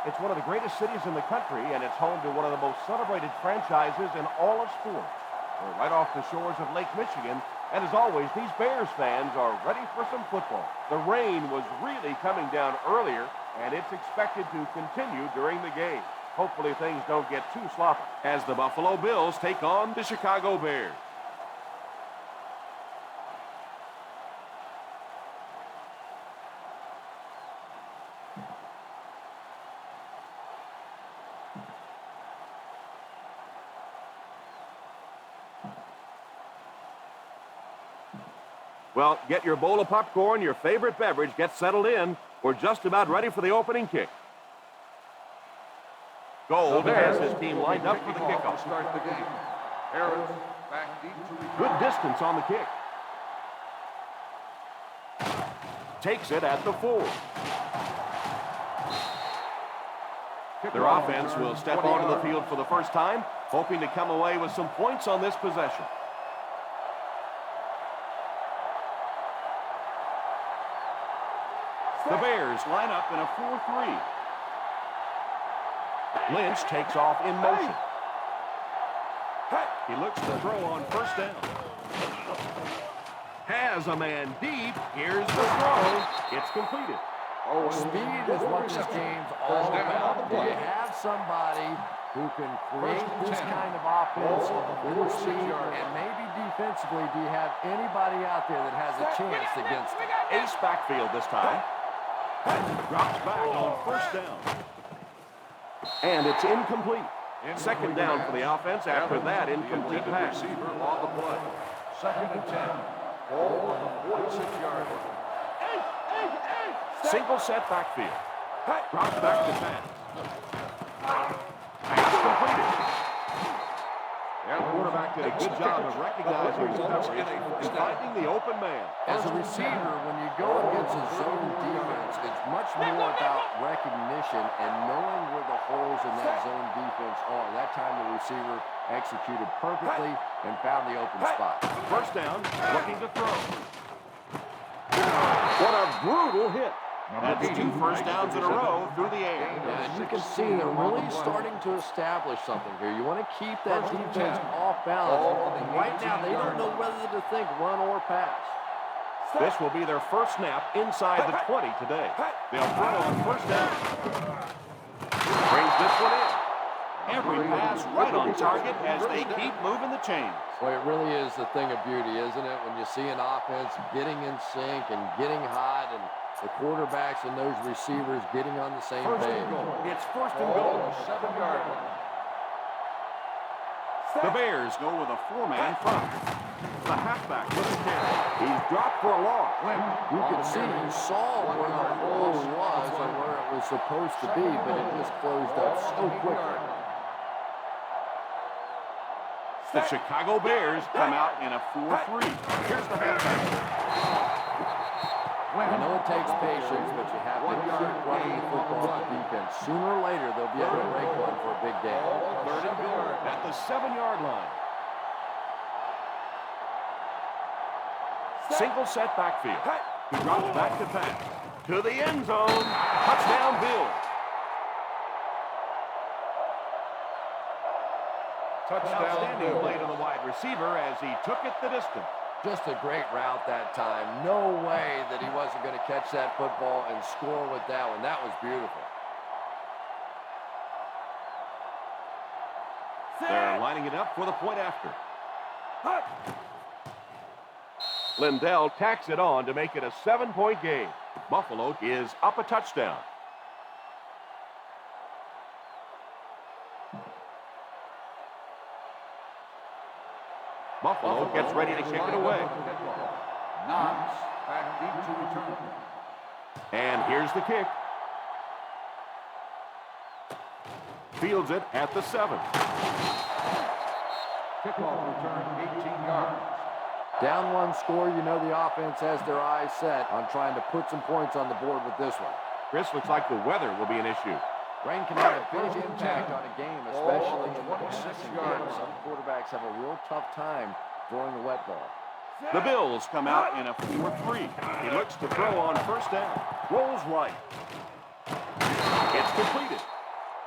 It's one of the greatest cities in the country, and it's home to one of the most celebrated franchises in all of sports. We're right off the shores of Lake Michigan, and as always, these Bears fans are ready for some football. The rain was really coming down earlier, and it's expected to continue during the game. Hopefully things don't get too sloppy as the Buffalo Bills take on the Chicago Bears. Well, get your bowl of popcorn, your favorite beverage, get settled in. We're just about ready for the opening kick. Gold has his team lined up for the kickoff. Start the game. Harris back deep to return. Good distance on the kick. Takes it at the 4. Their offense will step onto the field for the first time, hoping to come away with some points on this possession. The Bears line up in a 4-3. Lynch takes off in motion. He looks to throw on first down. Has a man deep. Here's the throw. It's completed. Speed is what this game's all about. Do you have somebody who can create this kind of offense with speed, and maybe defensively, do you have anybody out there that has a chance against them? Ace backfield this time. Drops back on first down. And it's incomplete. Second down for the offense after that incomplete pass. Receiver on the play. 2nd and 10. Ball on the 46-yard line. Single set backfield. Drops back to pass. Pass completed. And the quarterback did a good job of recognizing his coverage and finding the open man. As a receiver, when you go against a zone defense, it's much more about recognition and knowing where the holes in that zone defense are. That time the receiver executed perfectly and found the open spot. First down, looking to throw. What a brutal hit. That's 2 first downs in a row through the air. And you can see they're really starting to establish something here. You want to keep that defense off balance. And right now, they don't know whether to think run or pass. This will be their first snap inside the 20 today. They'll throw on first down. Brings this one in. Every pass right on target as they keep moving the chains. Well, it really is the thing of beauty, isn't it? When you see an offense getting in sync and getting hot, and the quarterbacks and those receivers getting on the same page. It's first and goal. 7-yard line. The Bears go with a 4-man front. The halfback with the carry. He's dropped for a loss. You can see he saw where the hole was and where it was supposed to be, but it just closed up so quickly. The Chicago Bears come out in a 4-3. Here's the halfback. I know it takes patience, but you have to keep running the football defense. Sooner or later, they'll be able to break one for a big game. Third and goal at the 7-yard line. Single set backfield. He drops back to pass. To the end zone. Touchdown, Bills. Outstanding play to the wide receiver as he took it the distance. Just a great route that time. No way that he wasn't going to catch that football and score with that one. That was beautiful. They're lining it up for the point after. Lindell tacks it on to make it a 7-point game. Buffalo is up a touchdown. Buffalo gets ready to kick it away. Knox back deep to return. And here's the kick. Fields it at the 7. Kickoff return, 18 yards. Down one score, you know the offense has their eyes set on trying to put some points on the board with this one. Chris, looks like the weather will be an issue. Rain can have a big impact on a game, especially in the passing game. Some quarterbacks have a real tough time throwing the wet ball. The Bills come out in a 4-3. He looks to throw on first down. Rolls right. It's completed.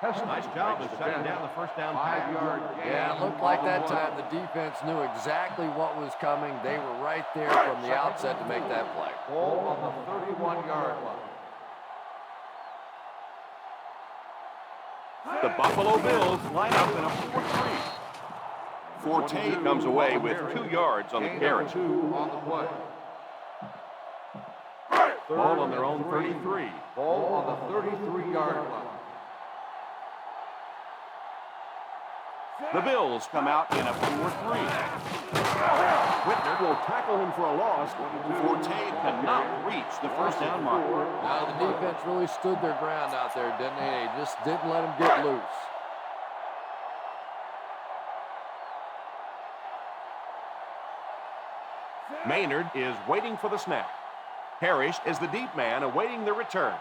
Nice job of shutting down the first down. 5-yard gain. Yeah, it looked like that time the defense knew exactly what was coming. They were right there from the outset to make that play. Ball on the 31-yard line. The Buffalo Bills line up in a 4-3. Forte comes away with 2 yards on the carry. 2 on the play. Ball on their own 33. Ball on the 33-yard line. The Bills come out in a 4-3. Whitner will tackle him for a loss. Forte cannot reach the first down mark. Now the defense really stood their ground out there, didn't they? They just didn't let him get loose. Maynard is waiting for the snap. Parrish is the deep man awaiting the return.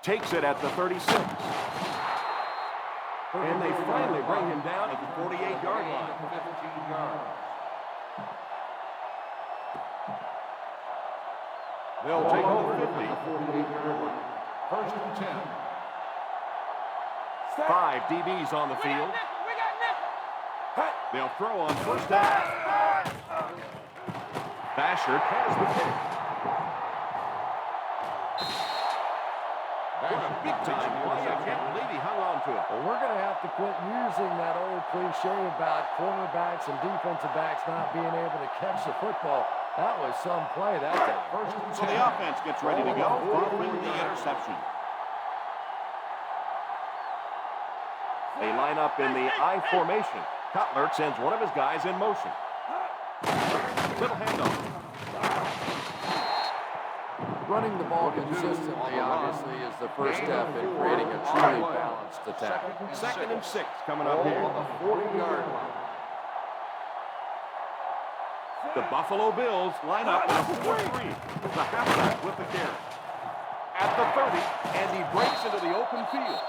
Takes it at the 36. And they finally bring him down at the 48-yard line. 15 yards. They'll take over 50. 48-yard line. First and 10. 5 DBs on the field. They'll throw on first down. Bashard has the pick. What a big-time play. I can't believe he hung on to it. Well, we're going to have to quit using that old cliche about cornerbacks and defensive backs not being able to catch the football. That was some play that time. First and 10. So the offense gets ready to go following the interception. They line up in the I formation. Cutler sends one of his guys in motion. Little handoff. Running the ball consistently, obviously, is the first step in creating a truly balanced attack. Second and 6 coming up here. On the 40-yard line. The Buffalo Bills line up in a 4-3. The halfback with the carry. At the 30, and he breaks into the open field.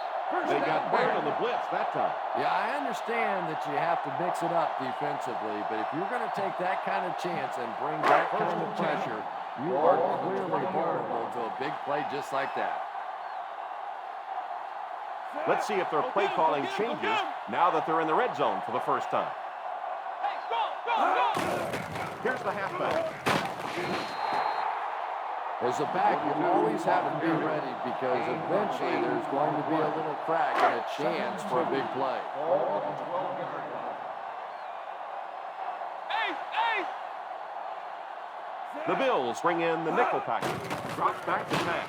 They got burned on the blitz that time. Yeah, I understand that you have to mix it up defensively, but if you're going to take that kind of chance and bring that kind of pressure, you are clearly vulnerable to a big play just like that. Let's see if their play calling changes now that they're in the red zone for the first time. Here's the halfback. As a back, you always have to be ready because eventually there's going to be a little crack and a chance for a big play. Ball on the 12-yard line. The Bills bring in the nickel package. Drops back to pass.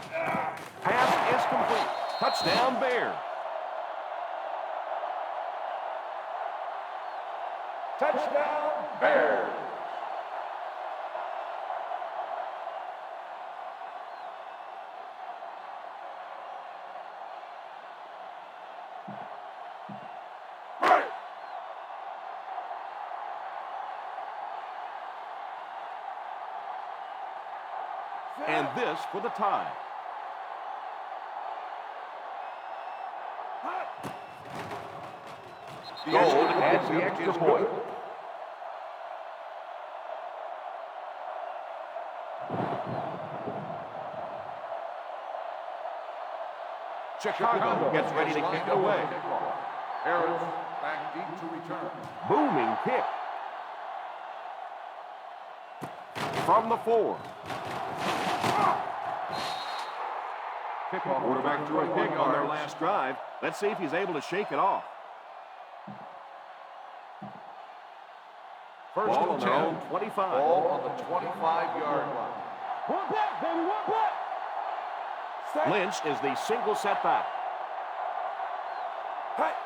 Pass is complete. Touchdown, Bears. Touchdown, Bears. And this for the tie. Gold adds the extra point. Chicago gets ready to kick it away. Harris back deep to return. Booming kick. From the 4. Kickoff. Quarterback threw a pick on their last drive. Let's see if he's able to shake it off. First Ball on and their 10. own 25. Ball on the 25-yard line. One back, baby, one back. Lynch is the single setback.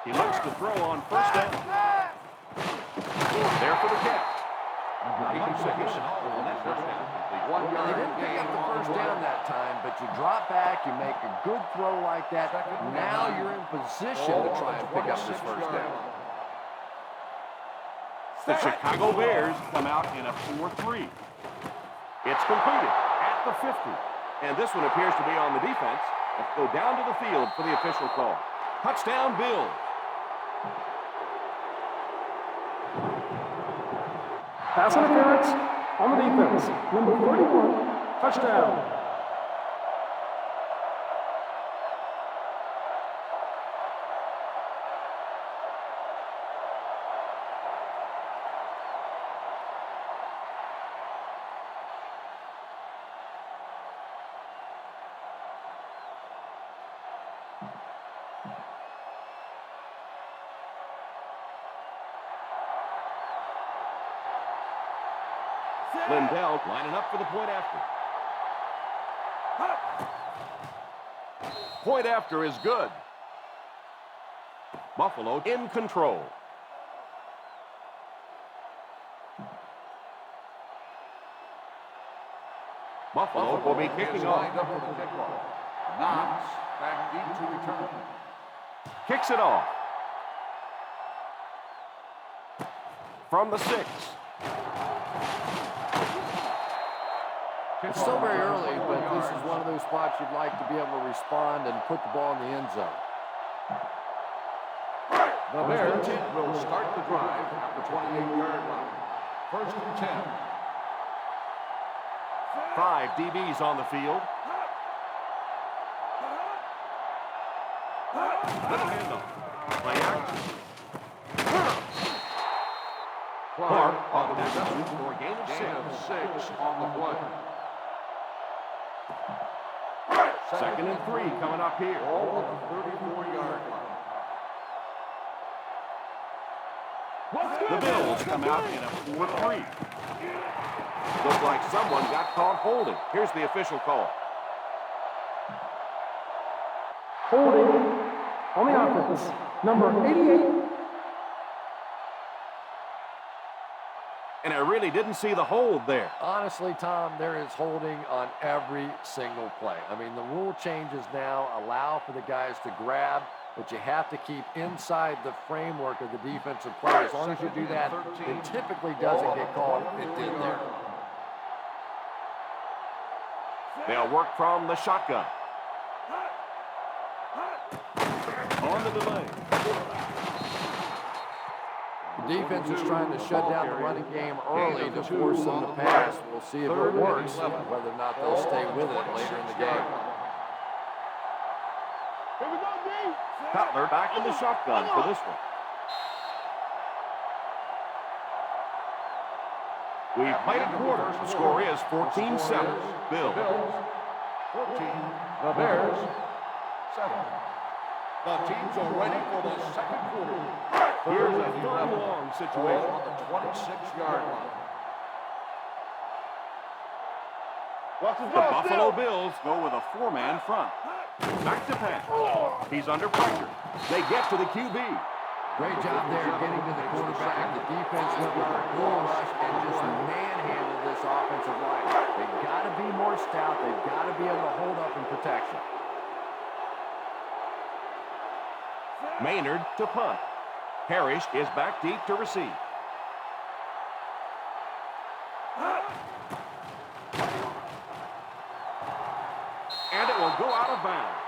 He looks to throw on first down. There for the catch. 8 seconds on that first down. They didn't pick up the first down that time, but you drop back, you make a good throw like that. Now you're in position to try and pick up this first down. The Chicago Bears come out in a 4-3. It's completed at the 50. And this one appears to be on the defense. Let's go down to the field for the official call. Touchdown, Bills. Pass interference. On the defense, number 41, touchdown. Lindell lining up for the point after. Point after is good. Buffalo in control. Buffalo will be kicking off. Lined up for the kickoff. Knox back deep to return. Kicks it off. From the 6. It's still very early, but this is one of those spots you'd like to be able to respond and put the ball in the end zone. The Bears will start the drive at the 28-yard line. First and 10. 5 DBs on the field. Little handoff. Play action. Clark on the reception for a gain of 6 on the play. Second and 3 coming up here. Ball at the 34-yard line. The Bills come out in a 4-3. Looks like someone got caught holding. Here's the official call. Holding on the offense, number 88. And I really didn't see the hold there. Honestly, Tom, there is holding on every single play. I mean, the rule changes now allow for the guys to grab, but you have to keep inside the framework of the defensive play. As long as you do that, it typically doesn't get called. It did there. They'll work from the shotgun. On the delay. The defense is trying to shut down the running game early to force them to pass. We'll see if it works, whether or not they'll stay with it later in the game. Cutler back in the shotgun for this one. We've played a quarter. The score is 14-7. Bills. 14. The Bears. 7. The teams are ready for the second quarter. Here's a third and long situation. Ball on the 26-yard line. The Buffalo Bills go with a 4-man front. Back to pass. He's under pressure. They get to the QB. Great job there getting to the quarterback. The defense went with a full rush and just manhandled this offensive line. They've got to be more stout. They've got to be able to hold up in protection. Maynard to punt. Parrish is back deep to receive. And it will go out of bounds.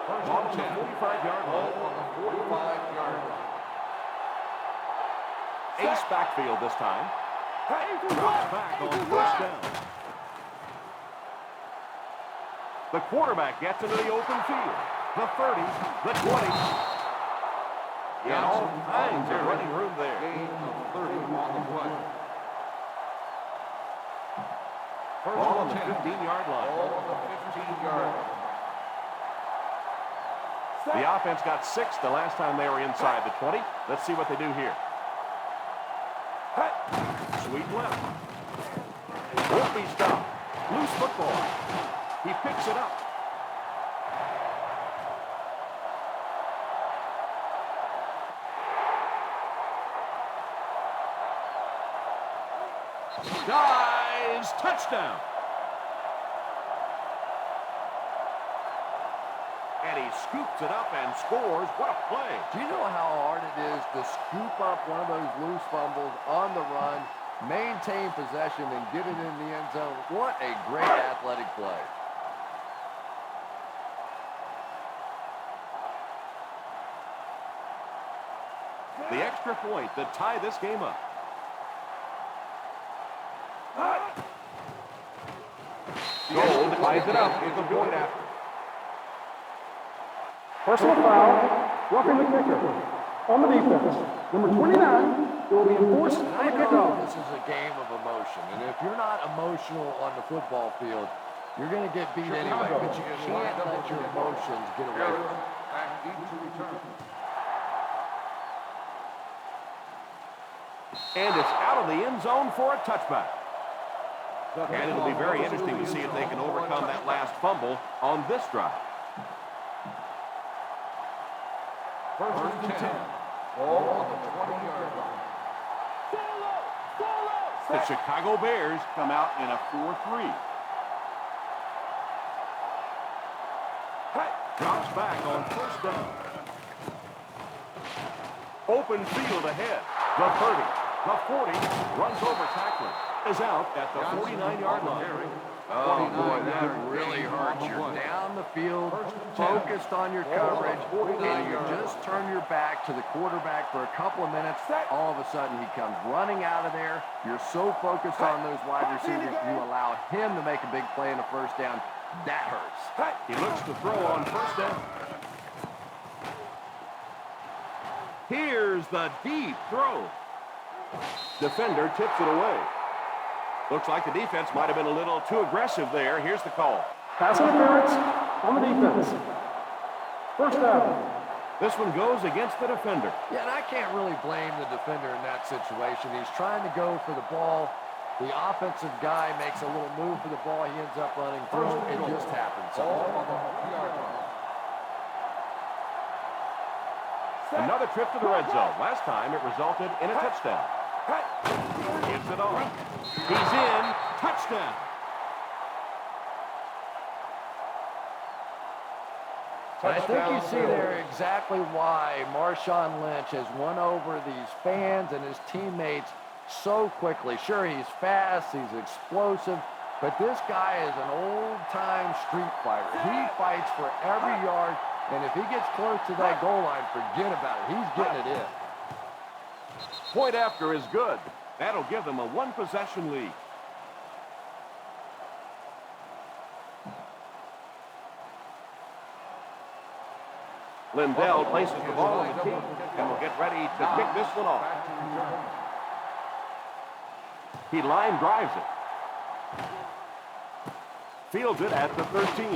First and 10. 45-yard line. On the 45-yard line. Ace backfield this time. Drops back on first down. The quarterback gets into the open field. The 30, the 20. And all kinds of running room there. Gain of 30 on the play. Ball on the 15-yard line. Ball on the 15-yard line. The offense got 6 the last time they were inside the 20. Let's see what they do here. Sweep left. Won't be stopped. Loose football. He picks it up. Dives. Touchdown. And he scoops it up and scores. What a play. Do you know how hard it is to scoop up one of those loose fumbles on the run, maintain possession, and get it in the end zone? What a great athletic play. The extra point to tie this game up. Gold ties it up with the point after. Personal foul, roughing the kicker. On the defense, number 29, it will be enforced on I the know kickoff. this is a game of emotion, and if you're not emotional on the football field, you're going to get beat anyway, but you can't let your emotions get away from you. Back into return. And it's out of the end zone for a touchback. And it'll be very interesting to see if they can overcome that last fumble on this drive. First and 10. Ball on the 20-yard line. The Chicago Bears come out in a 4-3. Drops back on first down. Open field ahead. The 30, the 40, runs over tackler. Is out at the 49-yard line. Oh, boy, that really hurts. You're down the field, focused on your coverage, and you just turn your back to the quarterback for a couple of minutes. All of a sudden, he comes running out of there. You're so focused on those wide receivers, you allow him to make a big play in a first down. That hurts. He looks to throw on first down. Here's the deep throw. Defender tips it away. Looks like the defense might have been a little too aggressive there. Here's the call. Pass interference on the defense. First down. This one goes against the defender. Yeah, and I can't really blame the defender in that situation. He's trying to go for the ball. The offensive guy makes a little move for the ball. He ends up running through. It just happens. Another trip to the red zone. Last time it resulted in a touchdown. Gives it on. He's in. Touchdown. I think you see there exactly why Marshawn Lynch has won over these fans and his teammates so quickly. Sure, he's fast, he's explosive, but this guy is an old-time street fighter. He fights for every yard, and if he gets close to that goal line, forget about it. He's getting it in. Point after is good. That'll give them a one-possession lead. Lindell places the ball on the tee and will get ready to kick this one off. He line drives it. Fields it at the 13.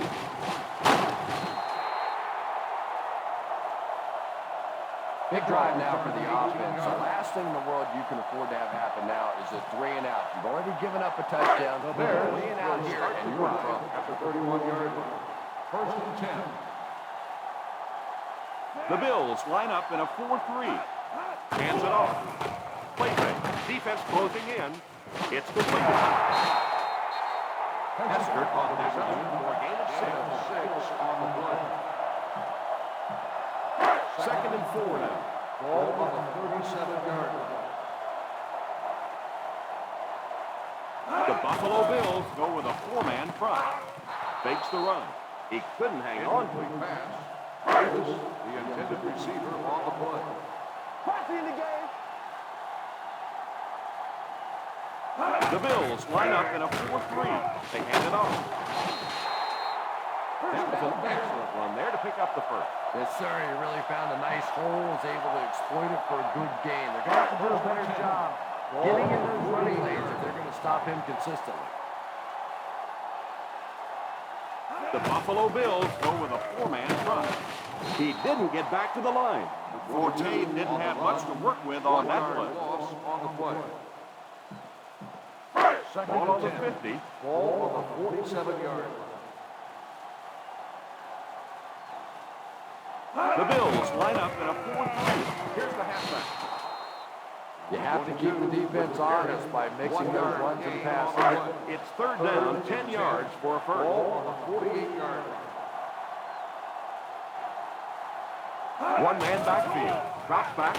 Big drive now for the offense. The last thing in the world you can afford to have happen now is a 3 and out. You've already given up a touchdown. The Bears 3 and out here, and you're in trouble. After 31-yard line. First and 10. The Bills line up in a 4-3. Hands it off. Play fake. Defense closing in. It's completed. Hester caught that one for a gain of 6 on the play. Second and 4 now. Ball on the 37-yard line. The Buffalo Bills go with a 4-man front. Fakes the run. He couldn't hang on to it. Pass. Davis, the intended receiver on the play. Passing the game. The Bills line up in a 4-3. They hand it off. That was an excellent run there to pick up the first. Yes, sir. He really found a nice hole, was able to exploit it for a good gain. They're going to have to do a better job getting in those running lanes if they're going to stop him consistently. The Buffalo Bills go with a 4-man front. He didn't get back to the line. Forte didn't have much to work with on that play. Loss on the play. Second Ball on and the 10. 50. Ball on the 47-yard line. The Bills line up in a 4-3. Here's the halfback. You have to keep the defense honest by mixing those runs and passes. It's third down, 10 yards for a first. Ball on the 48-yard line. One-man backfield. Drops back.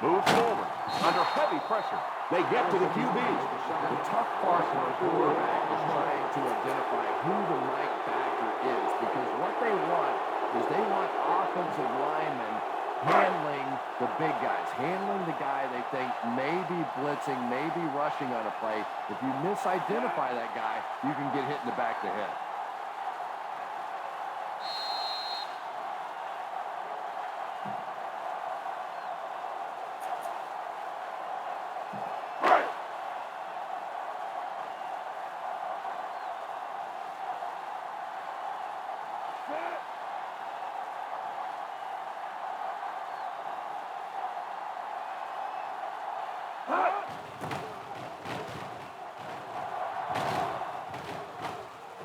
Moves forward. Under heavy pressure. They get to the QB. The tough part for a quarterback is trying to identify who the right backer is, because what they want is they want offensive linemen handling big guys, handling the guy they think may be blitzing, may be rushing on a play. If you misidentify that guy, you can get hit in the back of the head.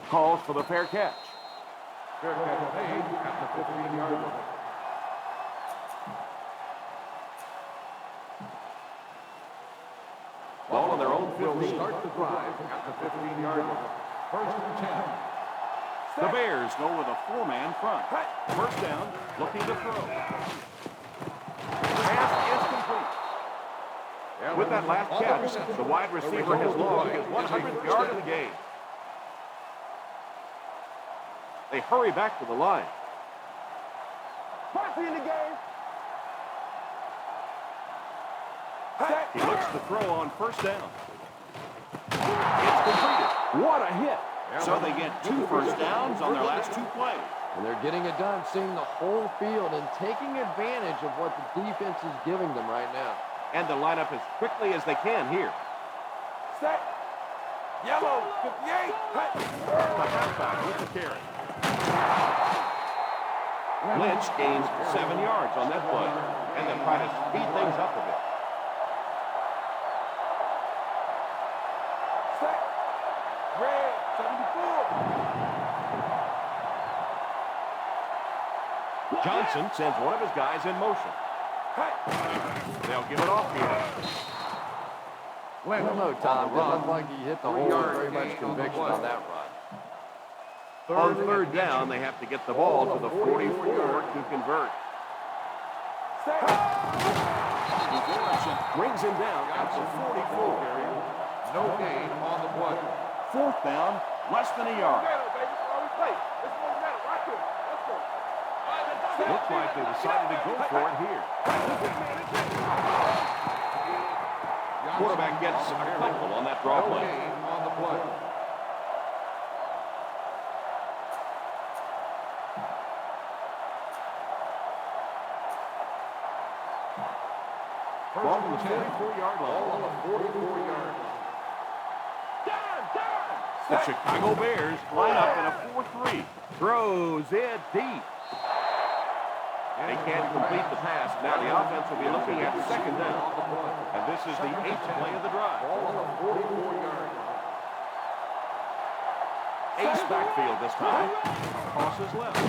Calls for the fair catch. Fair catch made at the 15-yard line. Ball on their own Will 15. start the drive at the 15-yard line. First and 10. The Bears go with a four-man front. First down, looking to throw. Pass is complete. With that last catch, the wide receiver has logged his 100th yard of the game. They hurry back to the line. Parsley in the game. He looks to throw on first down. It's completed. What a hit. So they get 2 first downs on their last 2 plays. And they're getting it done, seeing the whole field and taking advantage of what the defense is giving them right now. And to line up as quickly as they can here. Set. Yellow. 58. The halfback with the carry. Lynch gains 7 yards on that play. And they try to speed things up a bit. Set. Red. 74. Johnson sends one of his guys in motion. They'll give it off here. I don't know, Tom. It looked like he hit the hole with very much conviction on that run. On third down, they have to get the ball to the 44 to convert. Brings him down at the 44. No gain on the play. Fourth down, less than a yard. Looks like they decided to go for it here. Quarterback gets a tackle on that draw No play. gain on the play. Ball to the 44-yard line. Ball on the 44-yard line. The Chicago Bears line up in a 4-3. Throws it deep. They can't complete the pass. Now the offense will be looking at second down. And this is the 8th play of the drive. Ball on the 44-yard line. Ace backfield this time. Tosses left.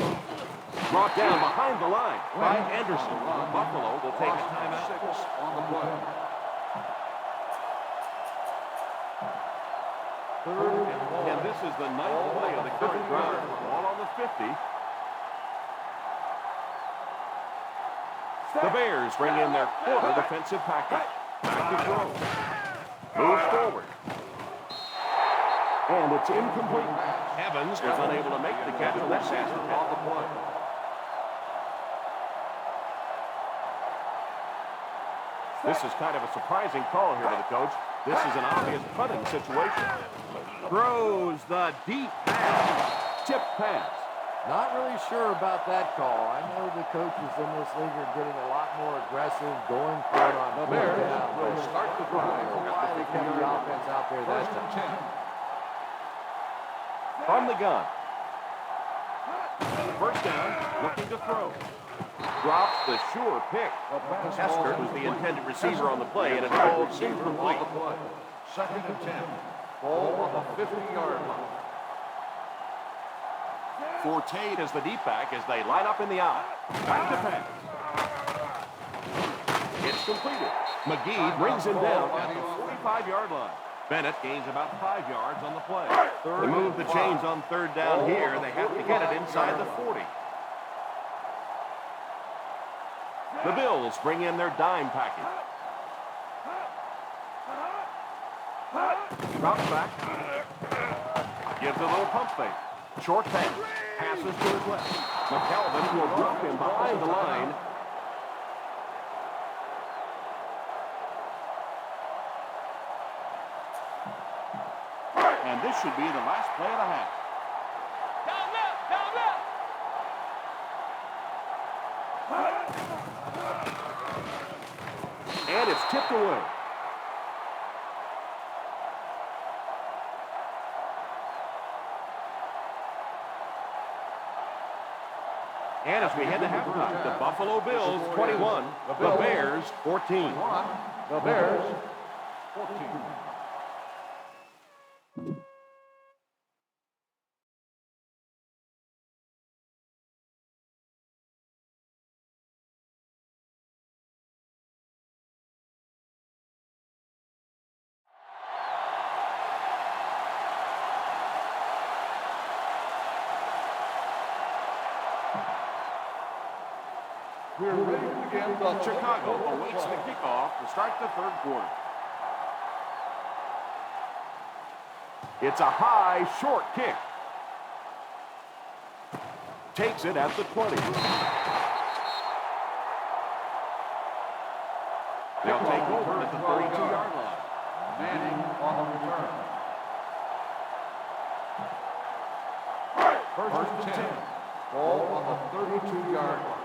Brought down behind the line by Anderson. Buffalo will take a timeout. 6 on the play. Third and long. And this is the 9th play of the current drive. Ball on the 50. The Bears bring in their quarter defensive package. Back to throw. Moves forward. And it's incomplete. Evans was unable to make the catch on that pass attempt. the play. This is kind of a surprising call here to the coach. This is an obvious punting situation. Throws the deep pass. Tip pass. Not really sure about that call. I know the coaches in this league are getting a lot more aggressive, going for it on The fourth Bears down. will start the drive I don't know why at they the kept the 50-yard offense out there that First and time. 10. From the gun. First down, looking to throw. Drops the sure pick. Hester was the intended receiver on the play, and it's called incomplete. Second and 10. Ball on the 50-yard line. Forte does the deep back as they line up in the eye. Back to pass. It's completed. McGee brings him down at the 45-yard line. Bennett gains about 5 yards on the play. They move the chains on third down here. They have to get it inside the 40. The Bills bring in their dime package. Drops back. Gives a little pump fake. Short pass. Passes to his left. McKelvin will drop him behind the line. And this should be the last play of the half. Down left, down left. And it's tipped away. And as we head to halftime, the Buffalo Bills 21, the Bears 14. The Bears 14. We're ready to begin the Chicago awaits the kickoff to start the third quarter. It's a high, short kick. Takes it at the 20. They'll take over at the 32-yard line. Manning on the return. First and 10. Ball on the 32-yard line.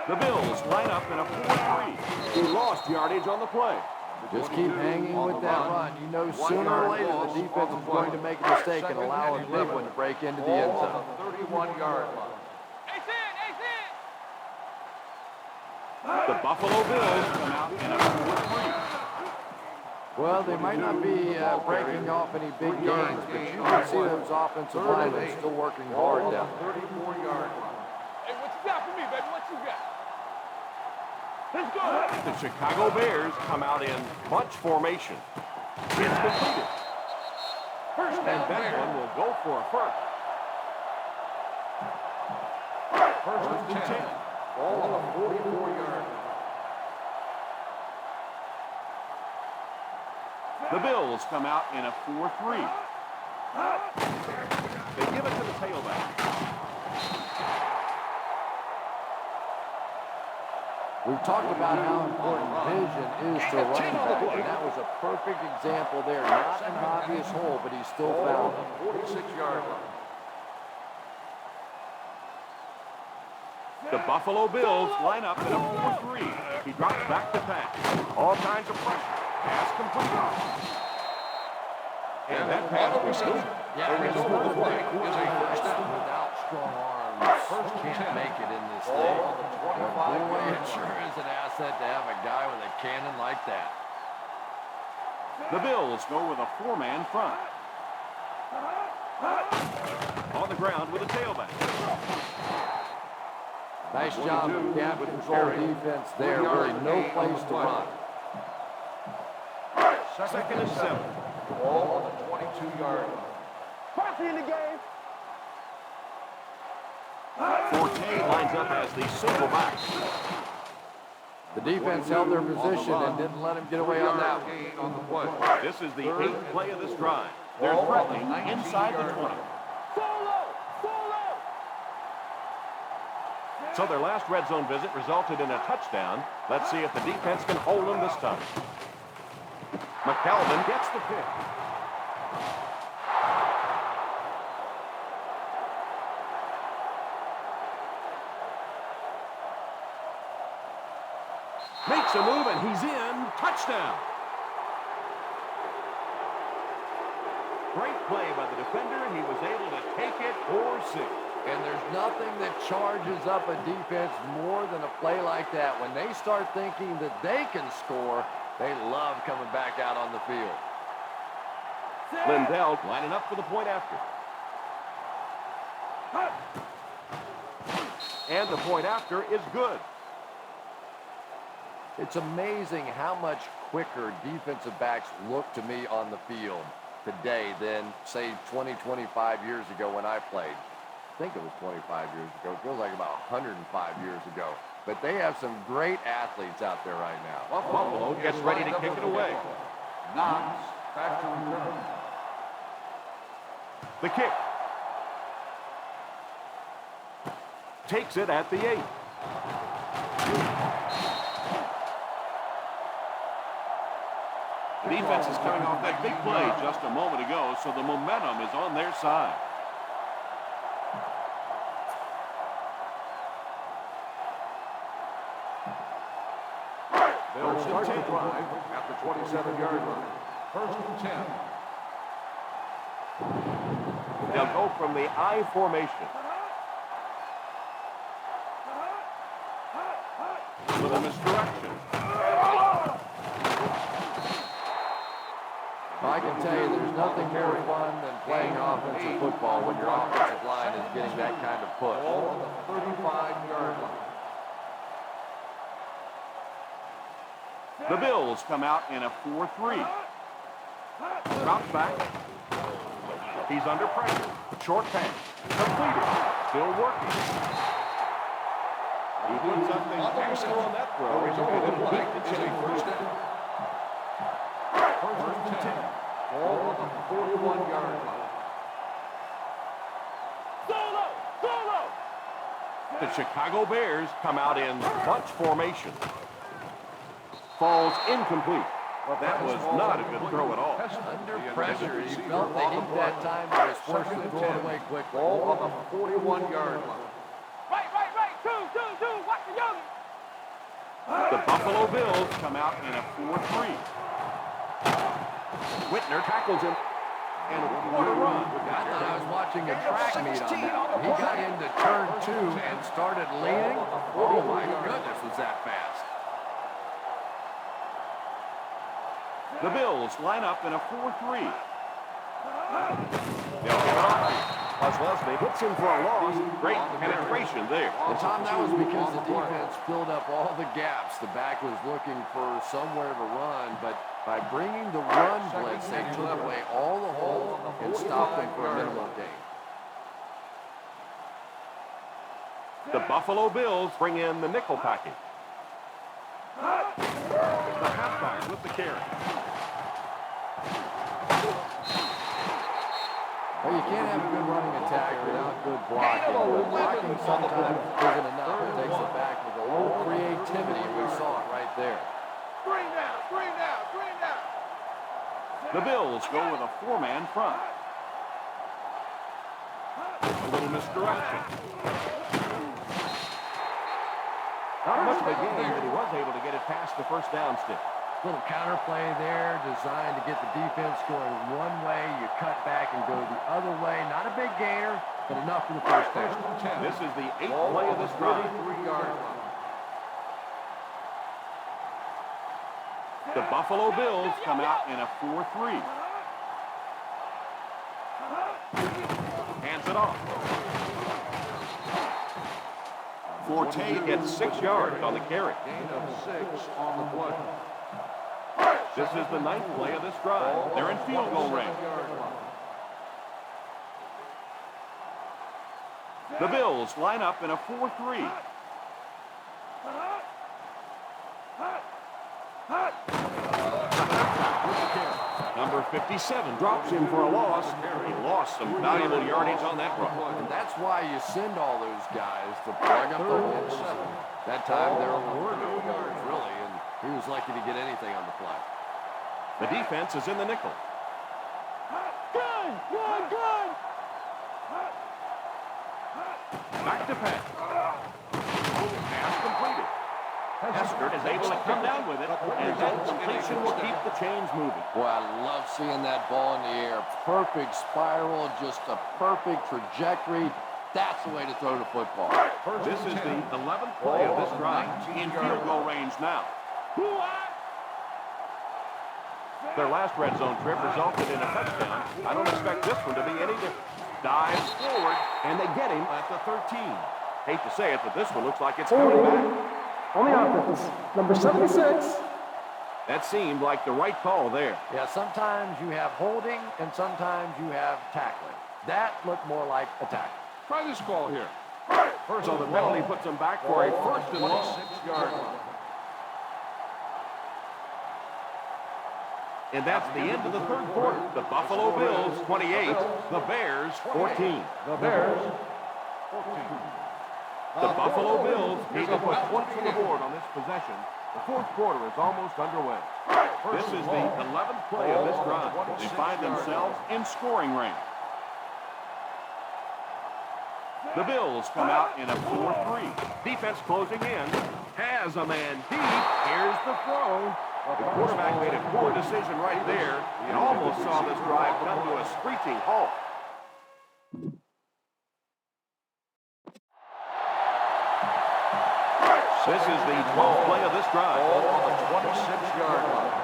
The Bills line up in a 4-3. He lost yardage on the play. Just keep hanging with that run. You know sooner or later the defense is going to make a mistake and allow a big one to break into the end zone. 31-yard line. Ace in, ace in. The Buffalo Bills come out in a 4-3. Well, they might not be breaking off any big gains, but you can see those offensive linemen still working hard down there. 34-yard line. Hey, what you got for me, baby? What you got? Let's go. The Chicago Bears come out in bunch formation. It's completed. First and that one will go for a first. First and 10. Ball on the 44-yard line. The Bills come out in a 4-3. They give it to the tailback. We've talked about how important vision is to a running back, and that was a perfect example there. Not an obvious hole, but he still found it. 46-yard line. The Buffalo Bills line up in a 4-3. He drops back to pass. All kinds of pressure. Pass complete. And that pass was good. Yeah, The result of the play is a first down. Without strong arms, first can't make it in this Ball league. on the Boy, 25-yard it sure is an asset to have a guy with a cannon like that. The Bills go with a 4-man front. On the ground with a tailback. Nice job of gap control defense there. Really no place to run. Second and 7. Ball on the 22-yard line. Party in the game. Forte lines up as the single back. The defense held their position and didn't let him get away on that one. Gain on the play. This is the 8th play of this drive. They're threatening inside the 20. Solo, solo. So their last red zone visit resulted in a touchdown. Let's see if the defense can hold them this time. McKelvin gets the pick. Makes a move, and he's in. Touchdown. Great play by the defender. He was able to take it for 6. And there's nothing that charges up a defense more than a play like that. When they start thinking that they can score, they love coming back out on the field. Lindell lining up for the point after. And the point after is good. It's amazing how much quicker defensive backs look to me on the field today than, say, 20, 25 years ago when I played. I think it was 25 years ago. It feels like about 105 years ago. But they have some great athletes out there right now. Buffalo gets ready to kick it away. Knox back to return. The kick. Takes it at the 8. Defense is coming off that big play just a moment ago, so the momentum is on their side. They'll start the drive at the 27-yard line. First and 10. They'll go from the I formation. With a misdirection. I can tell you there's nothing more fun than playing offensive football when your offensive line is getting that kind of push. Ball on the 35-yard line. The Bills come out in a 4-3. Drops back. He's under pressure. Short pass. Completed. Still working. He put something faster on that throw. The result of the play is a first down. First and 10. Ball on the 41-yard line. Solo! Solo! The Chicago Bears come out in bunch formation. Falls incomplete. Well, that was not a good throw at all. Under pressure, he felt the heat that time, but was forced to throw it away quickly. Ball on the 41-yard line. Right! Two! Watch the young! The Buffalo Bills come out in a 4-3. Whitner tackles him. And what a run. I thought I was watching a track meet on that. He got into turn 2 and started leaning. Oh, my goodness, was that fast. The Bills line up in a 4-3. They'll give it off. Leslie hits him for a loss. Great penetration there. And Tom, that was because the defense filled up all the gaps. The back was looking for somewhere to run, but by bringing the run blitz, they took away all the holes and stopped them for a minimal gain. The Buffalo Bills bring in the nickel package. The halfback with the carry. Well, you can't have a good running attack without good blocking. But blocking sometimes isn't enough. It takes it back with a little creativity, and we saw it right there. Screen down! The Bills go with a 4-man front. A little misdirection. Not much of a game, but he was able to get it past the first down stick. Little counterplay there designed to get the defense going one way. You cut back and go the other way. Not a big gainer, but enough for the first down. This is the 8th play of this drive. 33-yard line. The Buffalo Bills come out in a 4-3. Hands it off. Forte gets 6 yards on the carry. Gain of 6 on the play. This is the 9th play of this drive. They're in field goal range. The Bills line up in a 4-3. Number 57 drops him for a loss. He lost some valuable yardage on that run. And that's why you send all those guys to plug up the holes. That time there were no yards, really, and he was lucky to get anything on the play. The defense is in the nickel. Good! Back to pass. Pass completed. Hester is able to come down with it, and that completion will keep the chains moving. Boy, I love seeing that ball in the air. Perfect spiral, just a perfect trajectory. That's the way to throw the football. This is the 11th play of this drive. In field goal range now. Their last red zone trip resulted in a touchdown. I don't expect this one to be any different. Dives forward, and they get him at the 13. Hate to say it, but this one looks like it's coming back. On the offense, number 76. That seemed like the right call there. Yeah, sometimes you have holding, and sometimes you have tackling. That looked more like a tackle. Try this call here. First, so the penalty puts him back for a first and long. 26-yard line. And that's the end of the third quarter. The Buffalo Bills 28, the Bears 14. The Bears 14. The Buffalo Bills need to put points on the board on this possession. The fourth quarter is almost underway. This is the 11th play of this drive. They find themselves in scoring range. The Bills come out in a 4-3. Defense closing in. Has a man deep. Here's the throw. The quarterback made a poor decision right there. He almost saw this drive come to a screeching halt. This is the 12th play of this drive. Ball on the 26-yard line.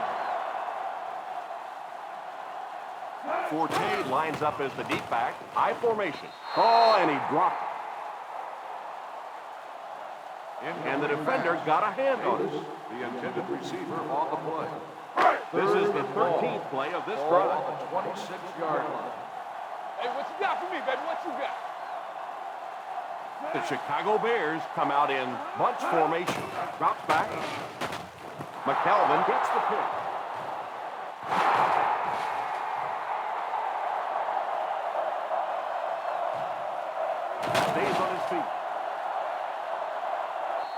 Forte lines up as the deep back. High formation. Oh, and he dropped it. And the defender got a hand on it. The intended receiver on the play. This is the 13th play of this drive. On the 26-yard line. Hey, what you got for me, baby? What you got? The Chicago Bears come out in bunch formation. Drops back. McKelvin gets the pick. Stays on his feet.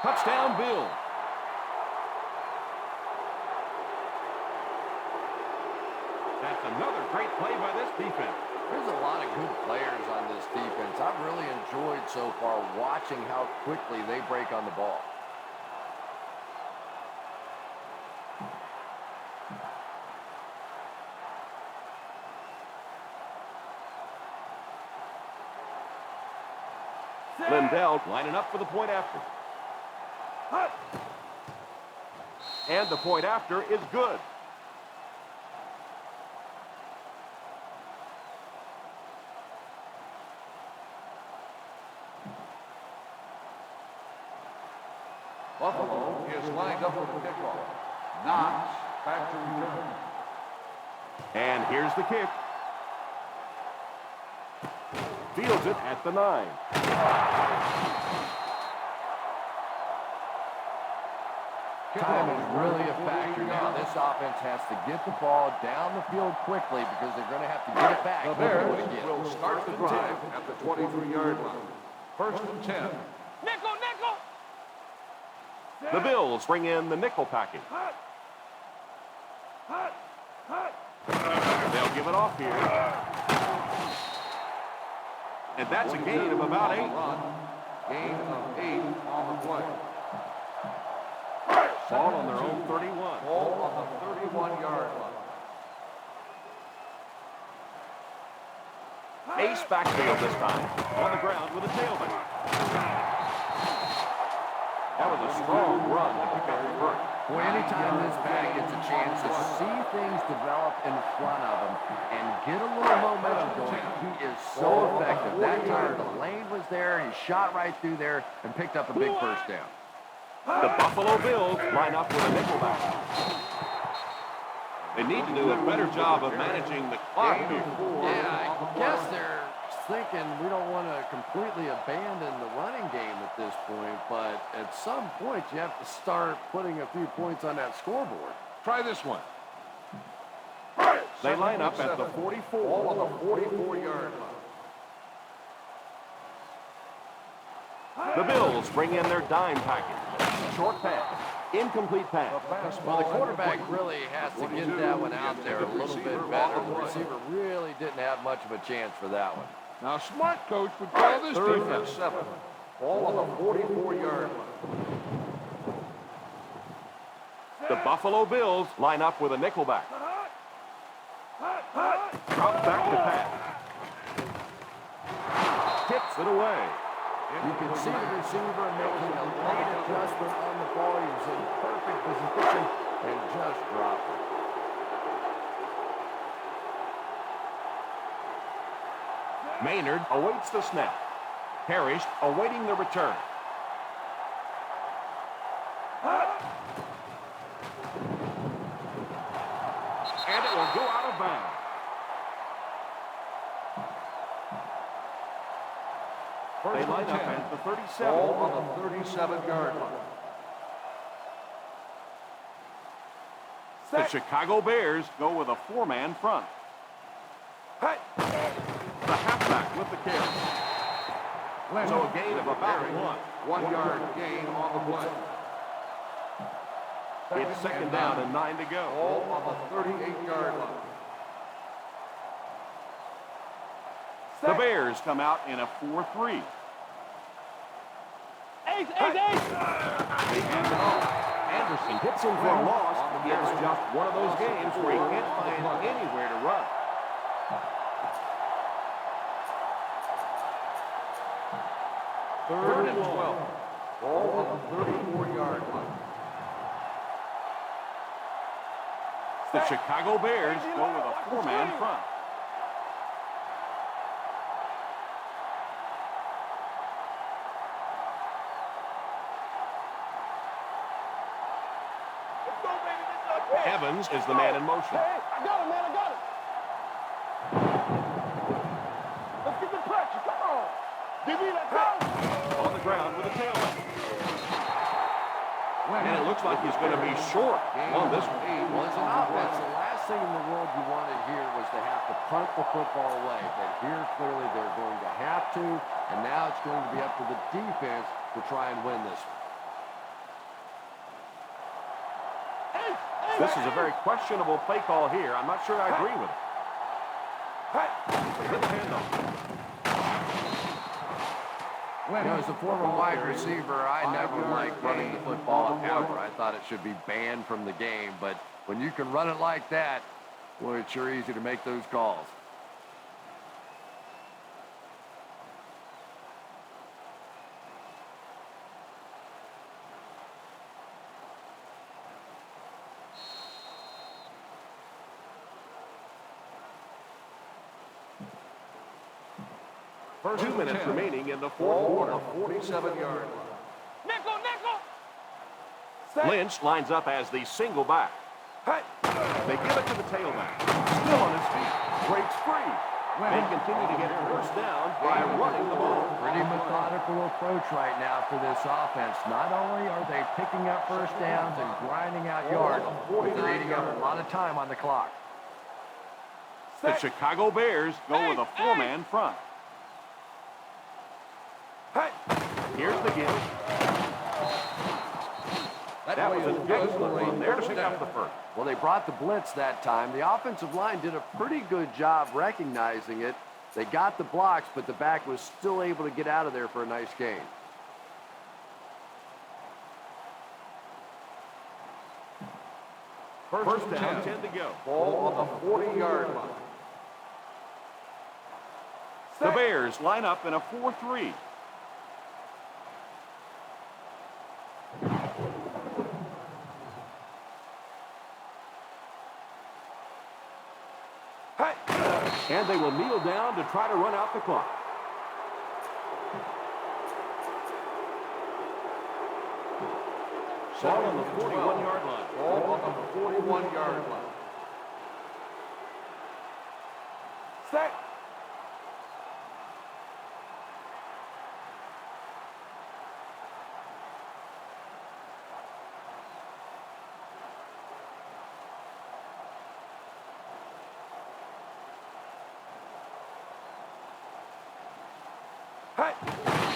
Touchdown, Bills. That's another great play by this defense. There's a lot of good players on this defense. I've really enjoyed so far watching how quickly they break on the ball. Lindell lining up for the point after. And the point after is good. Buffalo is lined up for the kickoff. Knox back to return. And here's the kick. Fields it at the 9. Time is really a factor now. This offense has to get the ball down the field quickly because they're going to have to get it back. The Bears will start the drive at the 23-yard line. First and 10. Nickel, nickel. The Bills bring in the nickel package. They'll give it off here. And that's a gain of about 8. Gain of 8 on the play. Ball on their own 31. Ball on the 31-yard line. Ace backfield this time. On the ground with a tailback. That was a strong run to pick up the first. Boy, anytime this back gets a chance to see things develop in front of him and get a little momentum going, he is so effective. That time the lane was there, he shot right through there and picked up a big first down. The Buffalo Bills line up with a nickelback. They need to do a better job of managing the clock here. Yeah, I guess they're thinking we don't want to completely abandon the running game at this point, but at some point you have to start putting a few points on that scoreboard. Try this one. They line up at the 44. Ball on the 44-yard line. The Bills bring in their dime package. Short pass. Incomplete pass. Well, the quarterback really has to get that one out there a little bit better. The receiver really didn't have much of a chance for that one. Now, a smart coach would call this Third defense 7. Ball on the 44-yard line. The Buffalo Bills line up with a nickelback. Drops back to pass. Tips it away. You can see the receiver making a late adjustment on the ball. He was in perfect position and just dropped it. Maynard awaits the snap. Parrish awaiting the return. And it will go out of bounds. They line up at the 37. Ball on the 37-yard line. The Chicago Bears go with a 4-man front. The halfback with the carry. So a gain of about 1. 1-yard gain on the play. It's second down and 9 to go. Ball on the 38-yard line. The Bears come out in a 4-3. Ace, ace, ace! They hand it off. Anderson hits him for a loss. It's just one of those games where he can't find anywhere to run. Third and 12. Ball on the 34-yard line. The Chicago Bears go with a 4-man front. Let's go, baby. This is our chance. Evans is the man in motion. Hey, I got him, man. I got him. Let's get the pressure. Come on. Give me that go. On the ground with a tailback. And it looks like he's going to be short on this one. Well, as an offense, the last thing in the world you wanted here was to have to punt the football away. But here, clearly, they're going to have to. And now it's going to be up to the defense to try and win this one. This is a very questionable play call here. I'm not sure I agree with it. Good handoff. As a former wide receiver, I never liked running the football ever. I thought it should be banned from the game. But when you can run it like that, boy, it's sure easy to make those calls. First 2 minutes remaining in the fourth quarter. 47-yard line. Nickel, nickel. Lynch lines up as the single back. They give it to the tailback. Still on his feet. Breaks free. They continue to get first down by running the ball. Pretty methodical approach right now for this offense. Not only are they picking up first downs and grinding out yards, but they're eating up a lot of time on the clock. The Chicago Bears go with a 4-man front. Here's the give. That was an excellent run there to pick up the first. Well, they brought the blitz that time. The offensive line did a pretty good job recognizing it. They got the blocks, but the back was still able to get out of there for a nice gain. First down, 10 to go. Ball on the 40-yard line. The Bears line up in a 4-3. And they will kneel down to try to run out the clock. Ball on the 41-yard line. Ball on the 41-yard line. Set.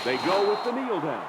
They go with the kneel down.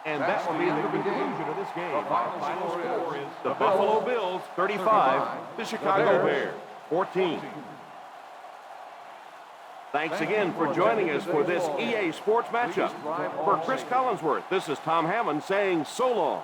And that will be the conclusion of this game. Our final score is the Buffalo Bills 35, the Chicago Bears 14. Thanks again for joining us for this EA Sports matchup. For Chris Collinsworth, this is Tom Hammond saying so long.